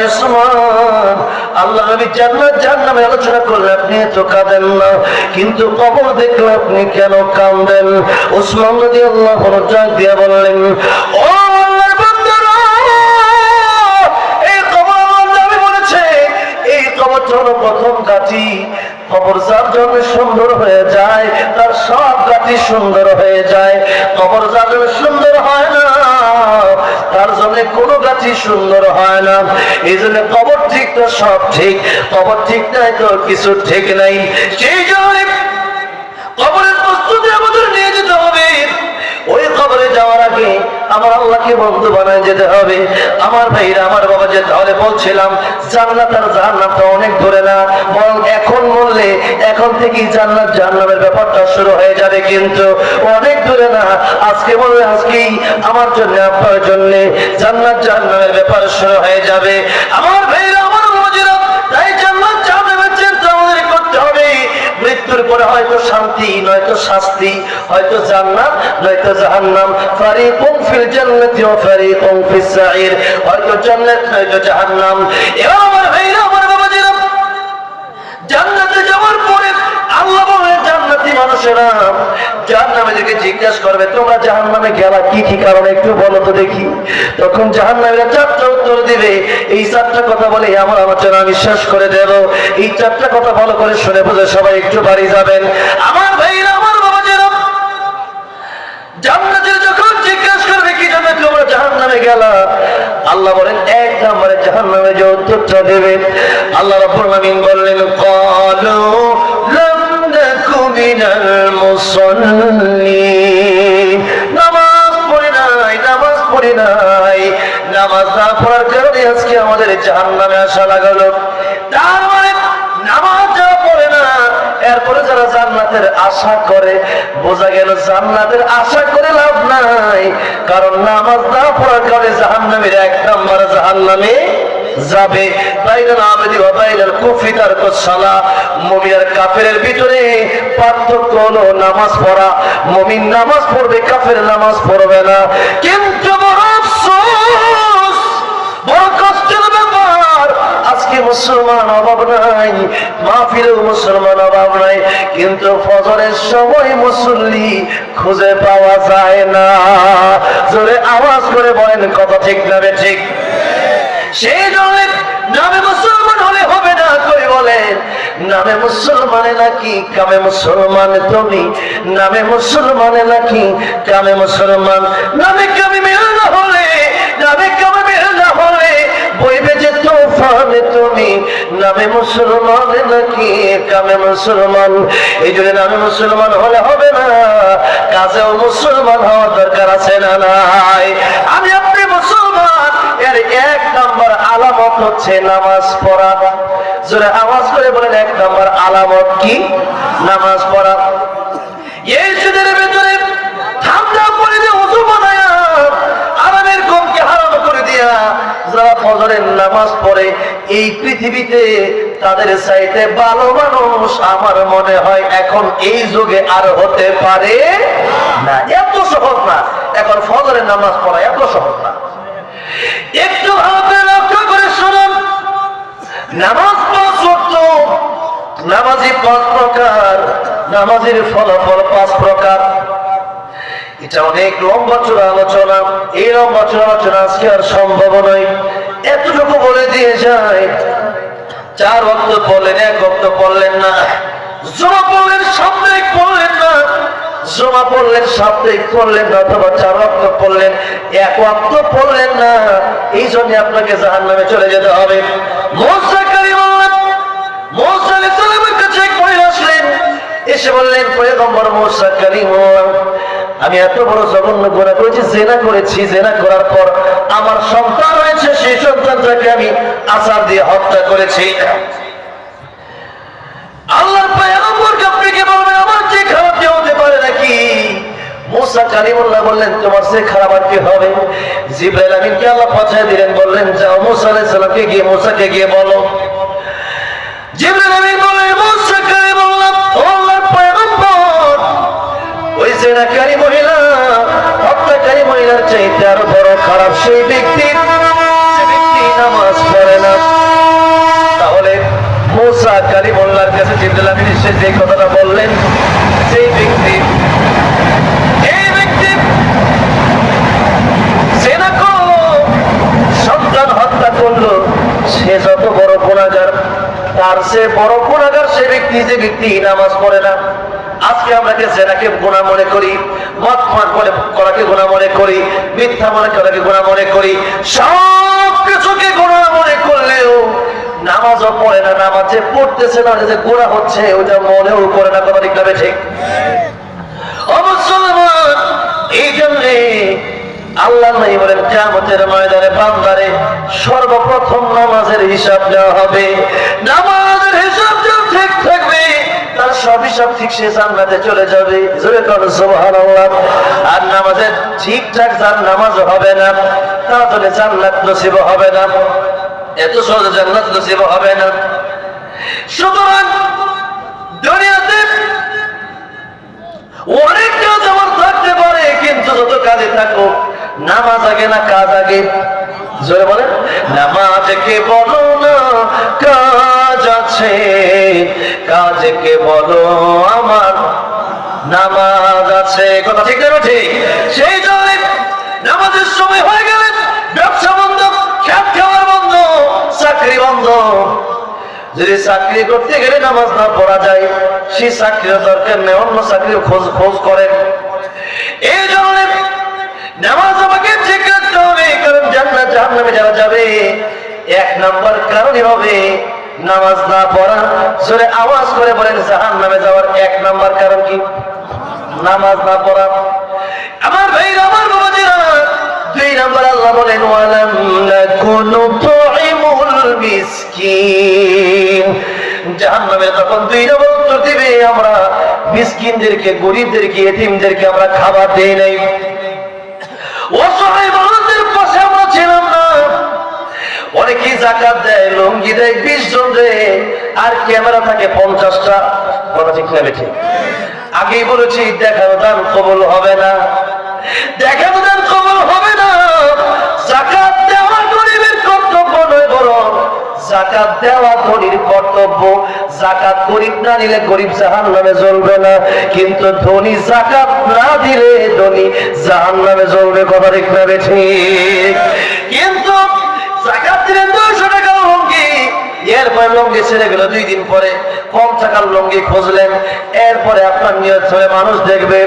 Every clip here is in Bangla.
উসমান, আল্লাহ নবী জান্নাত জাহান্নামের আলোচনা করলে আপনি তো কাঁদেন না, কিন্তু কবর দেখলে আপনি কেন কাঁদেন? উসমান রাদিয়াল্লাহু আনহু ডাক দিয়ে বললেন, ও আল্লাহর বান্দারা, এই কবর আল্লাহ নবী বলেছে এই কবরটা হলো প্রথম ঘাঁটি। কবর যার জন্য সুন্দর হয়ে যায় তার সব ঘাঁটি সুন্দর হয়ে যায়। কবর যার জন্য সুন্দর হয় না তার জন্য কোনো ঘাঁটি সুন্দর হয় না। এই জন্য কবর ঠিক তো সব ঠিক, কবর ঠিক নাই তো কিছু ঠিক নাই। সেই জন্য কবরের প্রস্তুতি আমাদের নিয়ে যেতে হবে। ওই কবরে যাওয়ার আগে আমার আল্লাহকে বন্ধু বানায় যেতে হবে। আমার ভাইরা, আমার বাবা, যে তাহলে বলছিলাম জান্নাত আর জাহান্নাম তো অনেক দূরে না, বরং এখন বললে এখন থেকেই জান্নাত জাহান্নামের ব্যাপারটা শুরু হয়ে যাবে, কিন্তু অনেক দূরে না। আজকে বললে আজকেই আমার জন্য আপনার জন্য জান্নাত জাহান্নামের ব্যাপার শুরু হয়ে যাবে। আমার ভাইরা, আমার বাবাজিরা, তাই জান্নাত জাহান্নামের চিন্তা আমাদের করতে হবে। মৃত্যুর পরে হয়তো শান্তি নয়তো শাস্তি, হয়তো জান্নাত নয়তো জাহান্নাম। ফারিকুন ফিল জান্নাতি ওয়া ফারিকুন ফিস সাঈর, হয়তো জান্নাত নয়তো জাহান্নাম। এবার আমার ভাইরা, আমার বাবাজিরা, জান্নাতে যাওয়ার পরে আল্লাহ বলে জান্নাতি মানুষেরা জাহান্নামীদেরকে জিজ্ঞাসা করবে, তোমরা জাহান্নামে গেলা কি কি কারণে একটু বলো তো দেখি। তখন জাহান্নামীরা চারটা উত্তর দিবে। এই চারটা কথা বলে আমার আলোচনা আমি শেষ করে দেব। এই চারটা কথা ভালো করে শুনে বুঝে সবাই একটু বাড়ি যাবেন। আমার ভাইরা, আমার বাবাজিরা, জান্নাতের যখন জিজ্ঞাসা করবে কি জন্য তোমরা জাহান্নামে গেলা, আল্লাহ বলেন এক নম্বরে জাহান্নামে যে উত্তরটা দেবে, আল্লাহ রাব্বুল আলামিন বললেন, ক্বালু লাম নাকু মিনাল মুসাল্লিন, নামাজ পড়ি নাই, নামাজ পড়ি নাই। নামাজ না পড়ার কারণে আজকে আমাদের জাহান্নামে আসা লাগালো। তার মানে নামাজ যারা পড়ে না, এরপরে যারা জান্নাতের আশা করে, বোঝা গেল জান্নাতের আশা করে লাভ নাই, কারণ নামাজ না পড়ার কারণে জাহান্নামের এক নম্বর জাহান্নামে যাবে। বাইনাল আবদি ওয়া বাইনাল কুফরি তারকুস সালাহ, মুমিন আর কাফেরের ভিতরে পার্থক্য হলো নামাজ পড়া। মুমিন নামাজ পড়বে, কাফের নামাজ পড়বে না। কিন্তু বড় আফসোস, বড় কষ্টের ব্যাপার, আজকে মুসলমান অভাব নাই, মাহফিলেও মুসলমান অভাব নাই, কিন্তু ফজরের সময় মুসল্লি খুঁজে পাওয়া যায় না। জোরে আওয়াজ করে বলেন, কথা ঠিক না ঠিক? সেই জন্য নামে মুসলমান হলে হবে না, কই বলেন নামে মুসলমানে নাকি কামে মুসলমান তুমি, নামে মুসলমানে নাকি কামে মুসলমান। নামে কামে মিল না হলে, নামে কামে মিল না হলে বইবে যে তুফানে তুমি, নামে মুসলমান নাকি কামে মুসলমান। এই জন্য নামে মুসলমান হলে হবে না, কাজেও মুসলমান হওয়ার দরকার আছে না নাই? আমি আপনি মুসলমান, এর এক নম্বর আলামত হচ্ছে নামাজ পড়া। জোরে আওয়াজ করে বলেন, এক নম্বর আলামত কি? নামাজ পড়া। এই শীতের ভেতরে ঠান্ডা পড়ে দিয়ে ওযু বানায়া আরামের ঘুমকে হারাম করে দিয়া যারা ফজরের নামাজ পড়ে, এই পৃথিবীতে তাদের চাইতে ভালো মানুষ আমার মনে হয় এখন এই যুগে আর হতে পারে না। এত সহজ না, এখন ফজরের নামাজ পড়া এত সহজ না। একটু ভালো লক্ষ্য করে শুনুন, নামাজ 5 ওয়াক্ত, নামাজি 5 প্রকার, নামাজের ফলাফল 5 প্রকার। এটা অনেক লম্বা চূড়া আলোচনা, এই লম্বা চূড়া আলোচনা আজকে আর সম্ভব নয়। এতটুকু বলে দিয়ে যায়, 4 ওয়াক্ত পড়লেন, 1 ওয়াক্ত পড়লেন না, জমা পড়লেন, সাপ্তাহিক পড়লেন না, জমা পড়লেন, সাপ্তাহিক পড়লেন না, অথবা 4 ওয়াক্ত পড়লেন, 1 ওয়াক্ত পড়লেন না, এই জন্য আপনাকে জাহান্নামে চলে যেতে হবে। মুসা কালিমুল্লাহ, মুসা আলাইহিস সালামের কাছে এক মহিলা আসলেন, এসে বললেন, পয়গম্বর মুসা কালিমুল্লাহ, আমি এত বড় জঘন্য গুনাহ করেছি, জিনা করেছি, জিনা করার পর আমার সন্তান হয়েছে, সেই সন্তানটাকে আমি আছাড় দিয়ে হত্যা করেছি। আল্লাহর পয়গম্বর আপনি বলবেন আমার চেয়ে খারাপ কেউ হতে পারে নাকি? মুসা কালিমুল্লাহ বললেন, তোমার চেয়ে খারাপ আর কি হবে? জিবরাইল আমিনকে আল্লাহ পাঠিয়ে দিলেন, বললেন যাও মুসা আলাইহিস সালামকে গিয়ে, মুসাকে গিয়ে বলো। জিবরাইল আমিন বললেন, মুসা কালিমুল্লাহ, আল্লাহর পয়গম্বর, ওই জিনাকারী মহিলা, হত্যাকারী মহিলার চাইতে আরো বড় খারাপ সেই ব্যক্তি, যে ব্যক্তি নামাজ পড়ে না, জিবরাইল আমিন এসে যে কথাটা বললেন, সেই ব্যক্তি এই ব্যক্তি জেনা করলো, সন্তান হত্যা করলো, সে যত বড় গুনাহগার, তার সে বড় গুনাহগার সে ব্যক্তি যে ব্যক্তি নামাজ পড়ে না। আজকে আমরা কে জেনাকে গুনাহ মনে করি, মদ পান করাকে গুনাহ মনে করি, মিথ্যা মনে করাকে গুনাহ মনে করি, সব কিছুকে গুনাহ মনে করলেও নামাজও পড়ে না, নামাজে পড়তেছে না, যে গুনাহ হচ্ছে ওইটা মনেও করে না। কথা ঠিক না ঠিক? অবশ্যই এই জন্যে আল্লাহ নাই বলেন কিয়ামতের ময়দানে বান্দারে সর্বপ্রথম নামাজের হিসাব নেওয়া হবে। নামাজের হিসাব যখন ঠিক থাকবে তার সব হিসাব ঠিক, সে জান্নাতে চলে যাবে। জোরে বলুন সুবহানাল্লাহ। আর নামাজের ঠিকঠাক যার নামাজ হবে না তার জন্য জান্নাত নসিব হবে না, এত সহজে জান্নাত নসিব হবে না। সুতরাং দুনিয়াতে অনেক কাজ আমার থাকতে পারে, কিন্তু যত কাজে থাকুক নামাজ আগে না কাজ আগে? জোরে বলেন। নামাজকে বলো না কাজ আছে, কাজকে বলো আমার নামাজ আছে। কথা ঠিক না ঠিক? সেই জন্য নামাজের সময় হয়ে গেলে ব্যবসা বন্ধ, খেত খাওয়ার বন্ধ, চাকরি বন্ধ। যদি চাকরি করতে গেলে নামাজ না পড়া যায়, সেই চাকরির দরকার নেই, অন্য চাকরির খোঁজ করেন। এই জন্য নামাজ আমাকে ঠিক রাখতে হবে, কারণ জান্নাত জাহান্নামে যারা যাবে এক নাম্বার কারণই হবে নামাজ না পড়া। জোরে আওয়াজ করে বলেন, জাহান্নামে যাওয়ার এক নাম্বার কারণ কি? নামাজ না পড়া। আমার ভাইরা, আমার বাবাজিরা, দুই নাম্বার আল্লাহ বলেন ওয়ালাম নাকুনু তুইমুল মিসকিন। জাহান্নামের তখন দুই নম্বর উত্তর দিবে, আমরা মিসকিনদেরকে, গরিবদেরকে, এতিমদেরকে আমরা খাবার দেই নাই, অসহায় মানুষদের পাশে আমরা ছিলাম না। অনেকেই যাকাত দেয়, লুঙ্গি দেয় 20 জন দেয়, আর ক্যামেরা থাকে 50টা। কথা ঠিক না বেঠিক? আগেই বলেছি দেখানো দান কবুল হবে না, দেখানো দান কবুল হবে না। যাকাত দেওয়া গরিবের কর্তব্য নয়, বরং যাকাত দেওয়া ধনীর কর্তব্য। যাকাত গরিব না নিলে গরিব জাহান্নামে জ্বলবে না, কিন্তু ধনী যাকাত না দিলে ধনী জাহান্নামে জ্বলবে। কথা ঠিক না ঠিক? কিন্তু যাকাত দিলেন 200 টাকার লুঙ্গি, এরপরে লুঙ্গি ছেড়ে গেল, 2 দিন পরে কম টাকার লুঙ্গি খুঁজলেন, এরপরে আপনার নিয়ত হয়ে মানুষ দেখবে,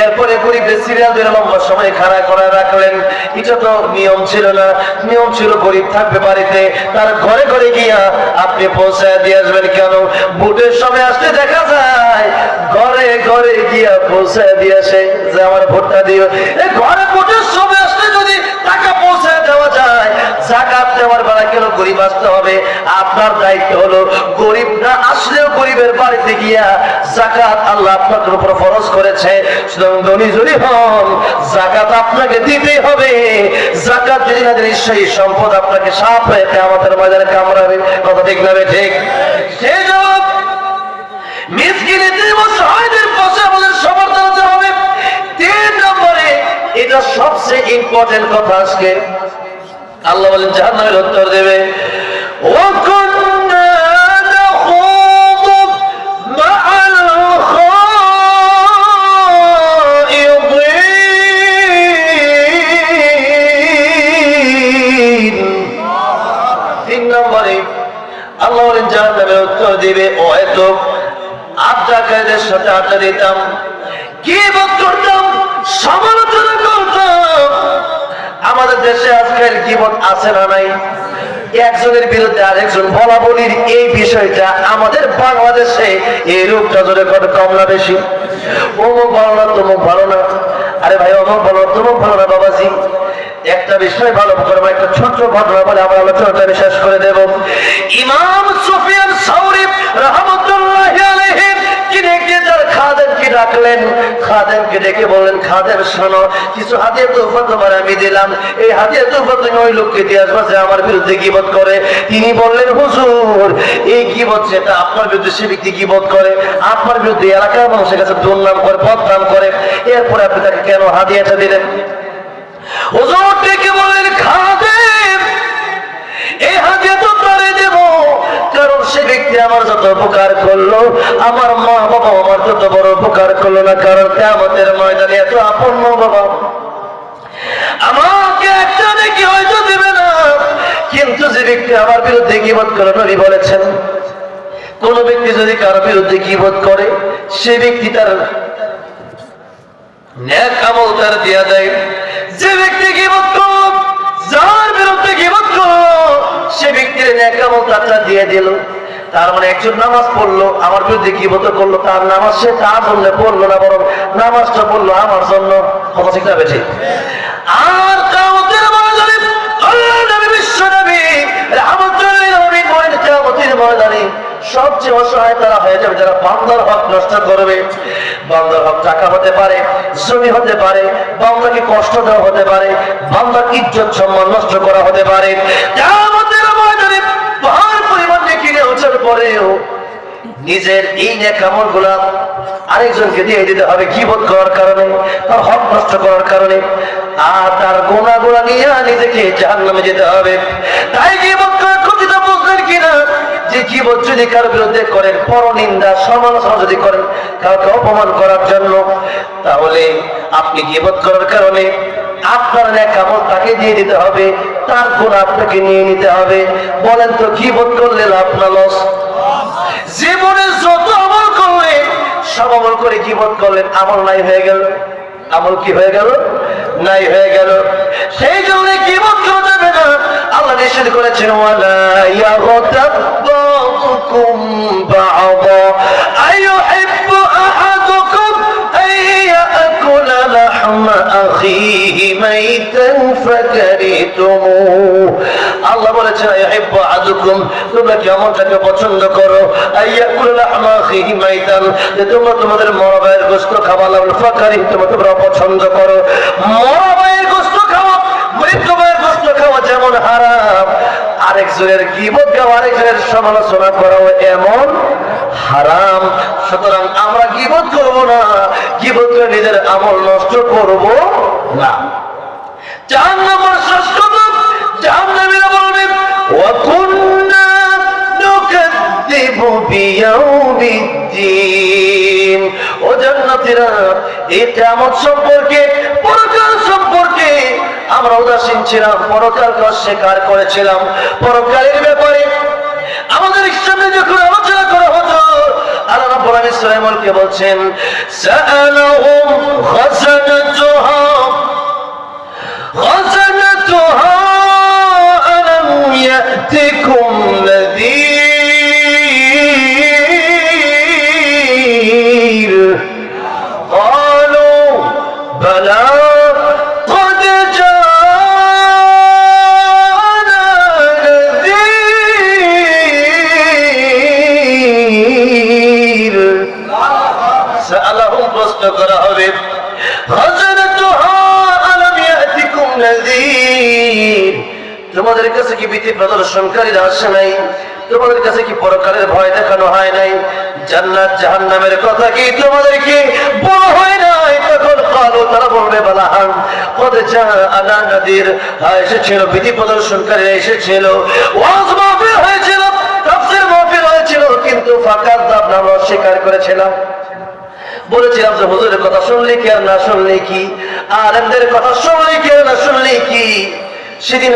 এরপরে গরিবদের সিরিয়াল ধরে লম্বা সময় খাড়া করে রাখলেন। এটা তো নিয়ম ছিল না। নিয়ম ছিল গরিব থাকবে বাড়িতে, তার ঘরে ঘরে গিয়া আপনি পৌঁছায় দিয়ে আসবেন। কেন? ভোটের সময় আসতে দেখা যায় ঘরে ঘরে গিয়া পৌঁছায় দিয়ে আসে যে আমার ভোটটা দিও। ঘরে ভোটের সময় আসতে যদি টাকা পৌঁছায় দেওয়া যায়, যাকাত দেওয়ার বেলা কেন গরিব আসতে হবে? আপনার দায়িত্ব হলো গরিব না আসলেও গরিবের বাড়িতে গিয়া যাকাত আল্লাহ আপনাদের উপর ফরজ করেছে। সুতরাং ধনী যদি হন যাকাত আপনাকে দিতেই হবে। যাকাত যদি না দেন সেই সম্পদ আপনাকে সাপ হয়ে কিয়ামতের ময়দানে কামড়াবে। কথা ঠিক না ঠিক? সেই জন্য মিসকিন এতিম ও অসহায়দের পাশে আমাদের সবার দাঁড়াতে হবে। 3 নম্বরে, এটা সবচেয়ে ইম্পর্টেন্ট কথা। আজকে আল্লাহ বলেন জাহান্নামের উত্তর দেবে, ওয়াকুন্না নাখুদু মাআল খাইদিন। 3 নম্বরে আল্লাহ বলেন জাহান্নামের উত্তর দিবে, ও এত আড্ডাকারীদের সাথে আড্ডা দিতাম, গীবত করতাম, সমালোচনা করতাম। আমাদের দেশে আজকাল গীবত আছে না নাই? একজনের বিরুদ্ধে আরেকজন বলা বলির এই বিষয়টা আমাদের বাংলাদেশে এই রূপটা জোরে কম না বেশি? অমুক ভালো না, তমুক ভালো না। আরে ভাই, অমুক ভালো, তমুক ভালো না। বাবাজি, একটা বিষয় ভালো করে, একটা ছোট্ট ঘটনা বলে আমার আলোচনাটা আমি শেষ করে দেব। ইমাম সুফিয়ান সাউরি রাহমাতুল্লাহি আলাইহি তার খাদেমকে ডাকলেন, খাদেমকে ডেকে বললেন, খাদেম শোনো, কিছু হাদিয়া তোহফা তোমার আমি দিলাম, এই হাদিয়া তোহফা তুমি ওই লোককে দিয়ে আসবা যে আমার বিরুদ্ধে গীবত করে। তিনি বললেন, হুজুর, এই গীবত যেটা আপনার বিরুদ্ধে সে ব্যক্তি গীবত করে, আপনার বিরুদ্ধে এলাকার মানুষের কাছে দুর্নাম করে, বদনাম করে, এরপরে আপনি তাকে কেন হাদিয়াটা দিলেন? হুজুর ডেকে বললেন, খাদেম, এই হাদিয়া তো তারে দেব, কারণ সে ব্যক্তি ব্যক্তি আমার যত উপকার করলো, আমার মা বাবা আমার তত বড় উপকার করলো না, কারণ কিয়ামতের ময়দানে এত আপন মা বাবা আমাকে একটা নেকি হয়তো দিবে না। কিন্তু যে ব্যক্তি আমার বিরুদ্ধে গীবত করে, নবী বলেছেন কোন ব্যক্তি যদি কারো বিরুদ্ধে গীবত করে, সে ব্যক্তি তার নেক আমল তার দিয়া দেয়। যে ব্যক্তি গীবত করলো, যার বিরুদ্ধে গীবত করলো, সে ব্যক্তির নেক আমল তারটা দিয়ে দিল। তার মানে একজন নামাজ পড়লো, আমার বিরুদ্ধে গীবত করলো, তার নামাজ সে তার জন্য পড়লো না, বরং নামাজটা পড়লো আমার জন্য। কথা ঠিক না বেশি? আর কিয়ামতের ময়দানে আল্লাহর নবী বিশ্ব নবী রাহমাতুল লিল আলামিন বলেন, কিয়ামতের ময়দানে সবচেয়ে অসহায় তারা হয়ে যাবে যারা বান্দার হক নষ্ট করবে। বান্দার হক টাকা হতে পারে, জমি হতে পারে, বান্দাকে কষ্ট দেওয়া হতে পারে, বান্দার ইজ্জত সম্মান নষ্ট করা হতে পারে। কিয়ামতের ময়দানে পাহাড় পরিমাণ নেকি নিয়ে ওঠার পরেও নিজের এই নেক আমলগুলা আরেকজনকে দিয়ে দিতে হবে গীবত করার কারণে, তার হক নষ্ট করার কারণে, আর তার গুনাহগুলা নিয়ে নিজেকে জাহান্নামে যেতে হবে। তাই গীবত করার ক্ষতিটা বুঝলেন কিনা? যে গীবত যদি কারো বিরুদ্ধে করেন, পরনিন্দা সমালোচনা যদি করেন কাউকে অপমান করার জন্য, তাহলে আপনি গীবত করার কারণে আপনার নেক আমল তাকে দিয়ে দিতে হবে, তার গুনাহ আপনাকে নিয়ে নিতে হবে। বলেন তো গীবত করলে লাভ না লস? জীবনে যত আমল করলেন, সব আমল করে গীবত করলেন, আমল নাই হয়ে গেল। আমল কি হয়ে গেল? নাই হয়ে গেল। সেই জন্য গীবত করা যাবে না। আল্লাহ নিষেধ করেছেন, ওয়ালা ইয়াগতাব বা'দুকুম বা'দা আইয়ুহিব্বু আহাদুকুম আইয়াকুলা লাহমা আখিহি মাইতান ফাকারিতুমুহ। আল্লাহ বলেছেন, আইয়ুহিব্বু আহাদুকুম, তোমরা কি এমনটাকে পছন্দ করো, আইয়াকুলা লাহমা আখিহি মাইতান, যে তোমরা তোমাদের মরা ভাইয়ের গোশত খাওয়া, ফাকারিতুমুহ, তোমরা পছন্দ করো। মরা ভাইয়ের গোশত খাওয়া, মৃত ভাইয়ের গোশত খাওয়া যেমন হারাম, আরেকজনের গীবত গাওয়া, আরেকজনের সমালোচনা করাও এমন হারাম। সুতরাং আমরা গীবত করব না, গীবত করে নিজের আমল নষ্ট করব না। 4 নম্বর শ্রেষ্ঠতা, জাহান্নামীরা বলবে, ওয়া কুন্না নুকাদ্দিবু বিয়াউমিদ্দিন। ও জান্নাতীরা, এই কিয়ামত সম্পর্কে, পরকাল সম্পর্কে আমরা উদাসীন ছিলাম, পরকালকে অস্বীকার করেছিলাম। পরকালের ব্যাপারে আমাদের সামনে যখন আলোচনা করা হতো, আল্লাহ রাব্বুল আলামিন সূরা মুলকে বলছেন, সাআলাহুম খাযানাতুহা আলাম ইয়াতিকুম নাযীর ক্বালু বালা করা হবে, তোমাদের কাছে কি ভীতি প্রদর্শনকারীরা আসে নাই? তোমাদের কাছে কি পরকালের ভয় দেখানো হয় নাই? জান্নাত জাহান্নামের কথা কি তোমাদেরকে বলা হয় নাই? তখন কালো তারা বলবে, বালাহান কদ জাআনা নাযীর, এসেছিল, ভীতি প্রদর্শনকারীরা এসেছিল, ওয়াজ মাহফিল হয়েছিল, তাফসীর মাহফিল হয়েছিল, কিন্তু ফাকাযযাবনা, আমরা অস্বীকার করেছিলাম। বলেছিলাম যে হুজুরের কথা শুনলে কি আর না শুনলে কি, আলেমদের কথা শুনলে কি আর না শুনলে কি। সেদিন